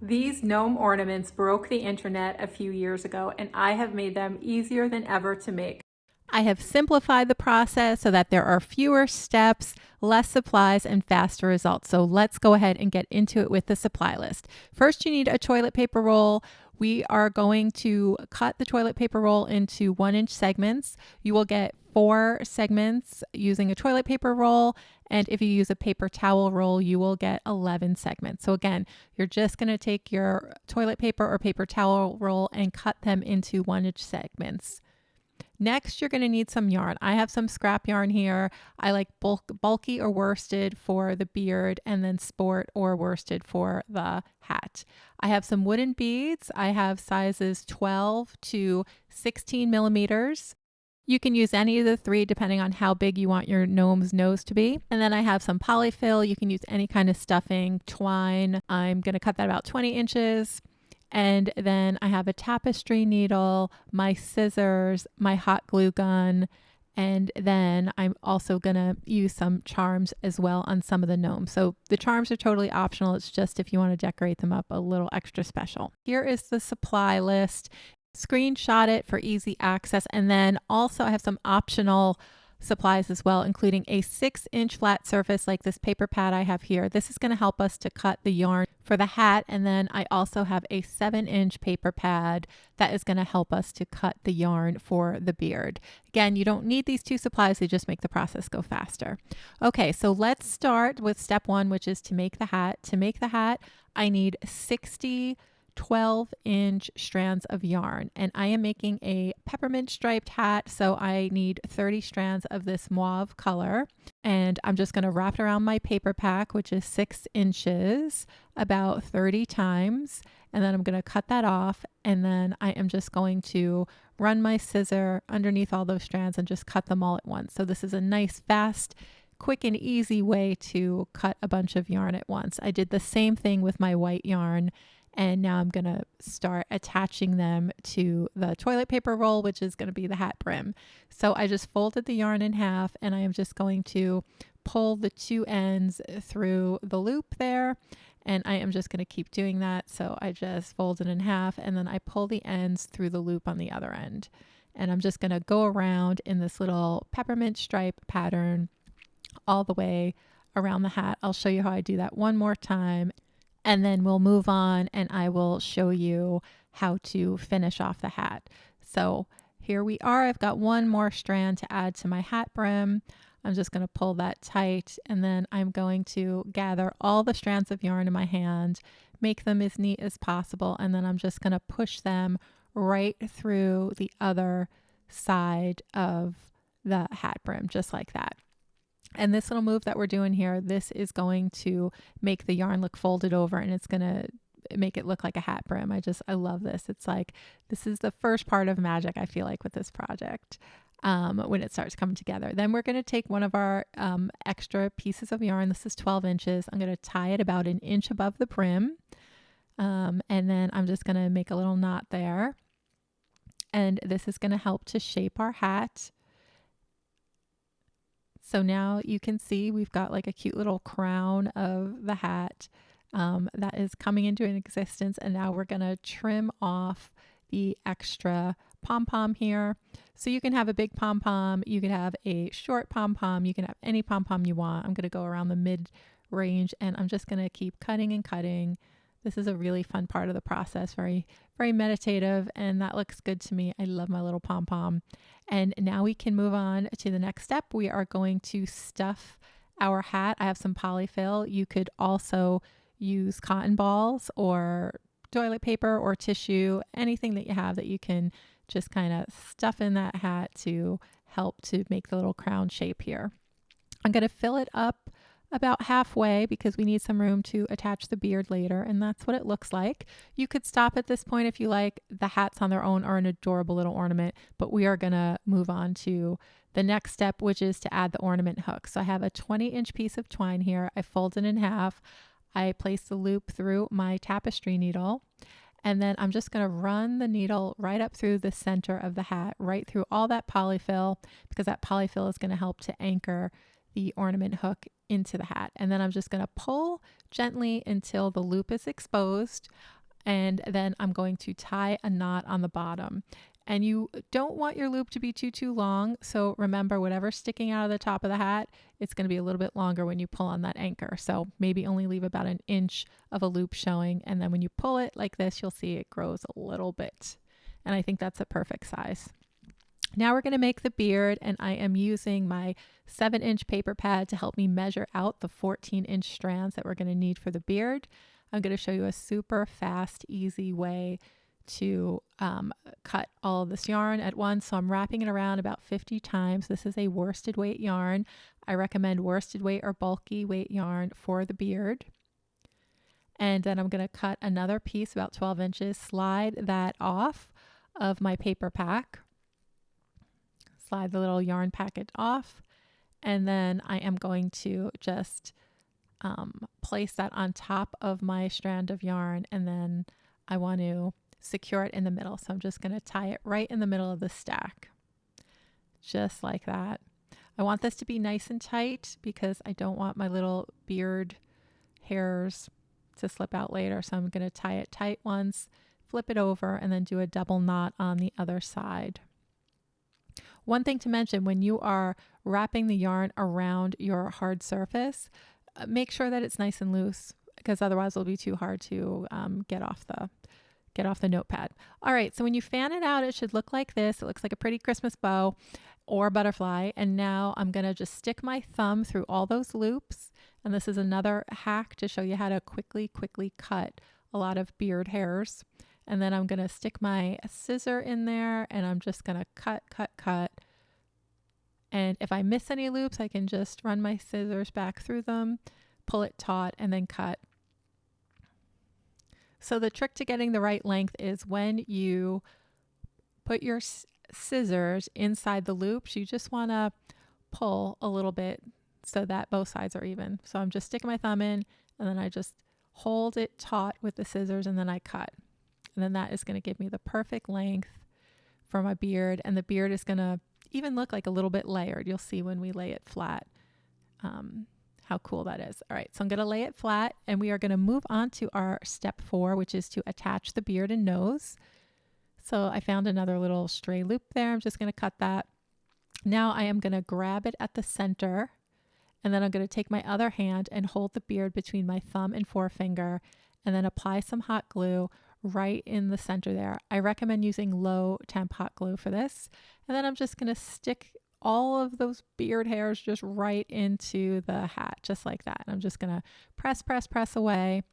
These gnome ornaments broke the internet a few years ago, and I have made them easier than ever to make. I have simplified the process so that there are fewer steps, less supplies, and faster results. So let's go ahead and get into it with the supply list. First, you need a toilet paper roll. We are going to cut the toilet paper roll into 1-inch segments. You will get 4 segments using a toilet paper roll. And if you use a paper towel roll, you will get 11 segments. So again, you're just going to take your toilet paper or paper towel roll and cut them into 1-inch segments. Next, you're going to need some yarn. I have some scrap yarn here. I like bulky or worsted for the beard, and then sport or worsted for the hat. I have some wooden beads. I have sizes 12 to 16 millimeters. You can use any of the 3 depending on how big you want your gnome's nose to be. And then I have some polyfill. You can use any kind of stuffing, twine. I'm going to cut that about 20 inches. And then I have a tapestry needle, my scissors, my hot glue gun, and then I'm also going to use some charms as well on some of the gnomes. So the charms are totally optional. It's just if you want to decorate them up a little extra special. Here is the supply list. Screenshot it for easy access. And then also I have some optional supplies as well, including a 6-inch flat surface like this paper pad I have here. This is going to help us to cut the yarn for the hat. And then I also have a 7-inch paper pad that is going to help us to cut the yarn for the beard. Again, you don't need these 2 supplies. They just make the process go faster. Okay, so let's start with step 1, which is to make the hat. To make the hat, I need 60 12-inch strands of yarn, and I am making a peppermint striped hat, so I need 30 strands of this mauve color, and I'm just going to wrap it around my paper pack, which is 6 inches, about 30 times, and then I'm going to cut that off, and then I am just going to run my scissor underneath all those strands and just cut them all at once. So this is a nice, fast, quick and easy way to cut a bunch of yarn at once. I did the same thing with my white yarn, and now I'm going to start attaching them to the toilet paper roll, which is going to be the hat brim. So I just folded the yarn in half, and I am just going to pull the 2 ends through the loop there. And I am just going to keep doing that. So I just fold it in half, and then I pull the ends through the loop on the other end. And I'm just going to go around in this little peppermint stripe pattern all the way around the hat. I'll show you how I do that one more time, and then we'll move on and I will show you how to finish off the hat. So here we are. I've got one more strand to add to my hat brim. I'm just going to pull that tight, and then I'm going to gather all the strands of yarn in my hand, make them as neat as possible, and then I'm just going to push them right through the other side of the hat brim, just like that. And this little move that we're doing here, this is going to make the yarn look folded over, and it's going to make it look like a hat brim. I love this. It's like, this is the first part of magic, I feel like, with this project when it starts coming together. Then we're going to take one of our extra pieces of yarn. This is 12 inches. I'm going to tie it about 1 inch above the brim. And then I'm just going to make a little knot there. And this is going to help to shape our hat. So now you can see we've got like a cute little crown of the hat that is coming into an existence. And now we're going to trim off the extra pom-pom here. So you can have a big pom-pom, you could have a short pom-pom, you can have any pom-pom you want. I'm going to go around the mid-range, and I'm just going to keep cutting and cutting. This is a really fun part of the process, very, very meditative, and that looks good to me. I love my little pom-pom. And now we can move on to the next step. We are going to stuff our hat. I have some polyfill. You could also use cotton balls or toilet paper or tissue, anything that you have that you can just kind of stuff in that hat to help to make the little crown shape here. I'm going to fill it up about halfway because we need some room to attach the beard later, and that's what it looks like. You could stop at this point if you like. The hats on their own are an adorable little ornament, but we are going to move on to the next step, which is to add the ornament hook. So I have a 20-inch piece of twine here. I fold it in half. I place the loop through my tapestry needle, and then I'm just going to run the needle right up through the center of the hat, right through all that polyfill, because that polyfill is going to help to anchor the ornament hook into the hat. And then I'm just going to pull gently until the loop is exposed. And then I'm going to tie a knot on the bottom. And you don't want your loop to be too long. So remember, whatever's sticking out of the top of the hat, it's going to be a little bit longer when you pull on that anchor. So maybe only leave about an inch of a loop showing. And then when you pull it like this, you'll see it grows a little bit. And I think that's a perfect size. Now we're going to make the beard, and I am using my 7-inch paper pad to help me measure out the 14-inch strands that we're going to need for the beard. I'm going to show you a super fast, easy way to cut all of this yarn at once. So I'm wrapping it around about 50 times. This is a worsted weight yarn. I recommend worsted weight or bulky weight yarn for the beard. And then I'm going to cut another piece about 12 inches, slide that off of my paper pack, slide the little yarn packet off, and then I am going to just place that on top of my strand of yarn, and then I want to secure it in the middle. So I'm just going to tie it right in the middle of the stack, just like that. I want this to be nice and tight because I don't want my little beard hairs to slip out later. So I'm going to tie it tight once, flip it over, and then do a double knot on the other side. One thing to mention, when you are wrapping the yarn around your hard surface, make sure that it's nice and loose, because otherwise it'll be too hard to get off the notepad. All right, so when you fan it out, it should look like this. It looks like a pretty Christmas bow or butterfly. And now I'm gonna just stick my thumb through all those loops. And this is another hack to show you how to quickly cut a lot of beard hairs. And then I'm gonna stick my scissor in there, and I'm just gonna cut. And if I miss any loops, I can just run my scissors back through them, pull it taut, and then cut. So the trick to getting the right length is when you put your scissors inside the loops, you just want to pull a little bit so that both sides are even. So I'm just sticking my thumb in, and then I just hold it taut with the scissors, and then I cut. And then that is going to give me the perfect length for my beard, and the beard is going to even look like a little bit layered. You'll see when we lay it flat how cool that is. All right, so I'm going to lay it flat, and we are going to move on to our step 4, which is to attach the beard and nose. So I found another little stray loop there. I'm just going to cut that. Now I am going to grab it at the center, and then I'm going to take my other hand and hold the beard between my thumb and forefinger, and then apply some hot glue right in the center there. I recommend using low temp hot glue for this. And then I'm just going to stick all of those beard hairs just right into the hat, just like that. And I'm just going to press away.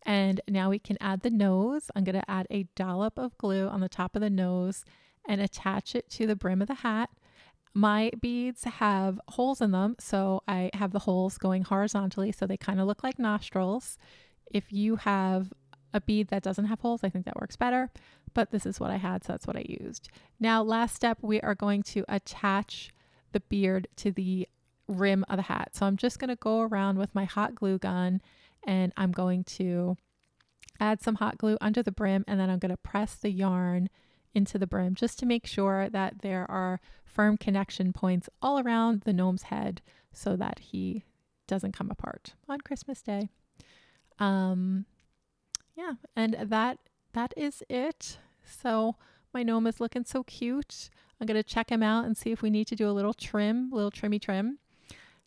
And now we can add the nose. I'm going to add a dollop of glue on the top of the nose and attach it to the brim of the hat. My beads have holes in them, so I have the holes going horizontally, so they kind of look like nostrils. If you have a bead that doesn't have holes, I think that works better, but this is what I had, so that's what I used. Now, last step, we are going to attach the beard to the rim of the hat. So I'm just going to go around with my hot glue gun, and I'm going to add some hot glue under the brim, and then I'm going to press the yarn into the brim just to make sure that there are firm connection points all around the gnome's head so that he doesn't come apart on Christmas Day. Yeah, and that is it. So my gnome is looking so cute. I'm going to check him out and see if we need to do a little trimmy trim.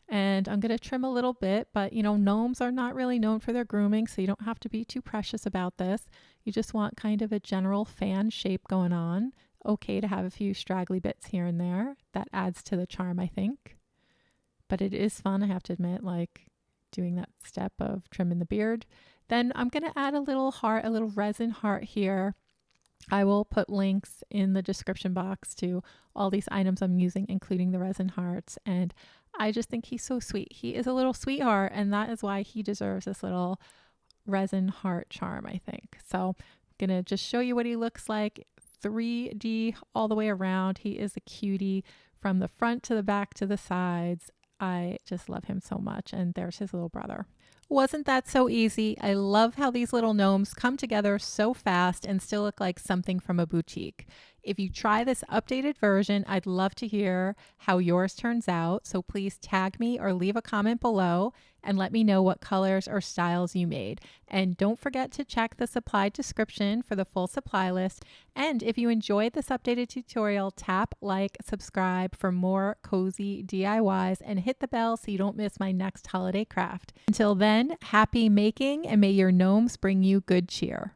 And I'm going to trim a little bit, but gnomes are not really known for their grooming, so you don't have to be too precious about this. You just want kind of a general fan shape going on. Okay to have a few straggly bits here and there. That adds to the charm, I think. But it is fun, I have to admit, like doing that step of trimming the beard. Then I'm going to add a little heart, a little resin heart here. I will put links in the description box to all these items I'm using, including the resin hearts. And I just think he's so sweet. He is a little sweetheart, and that is why he deserves this little resin heart charm, I think. So I'm going to just show you what he looks like. 3D all the way around. He is a cutie from the front to the back to the sides. I just love him so much. And there's his little brother. Wasn't that so easy? I love how these little gnomes come together so fast and still look like something from a boutique. If you try this updated version, I'd love to hear how yours turns out. So please tag me or leave a comment below and let me know what colors or styles you made. And don't forget to check the supply description for the full supply list. And if you enjoyed this updated tutorial, tap like, subscribe for more cozy DIYs, and hit the bell so you don't miss my next holiday craft. Until then, happy making, and may your gnomes bring you good cheer.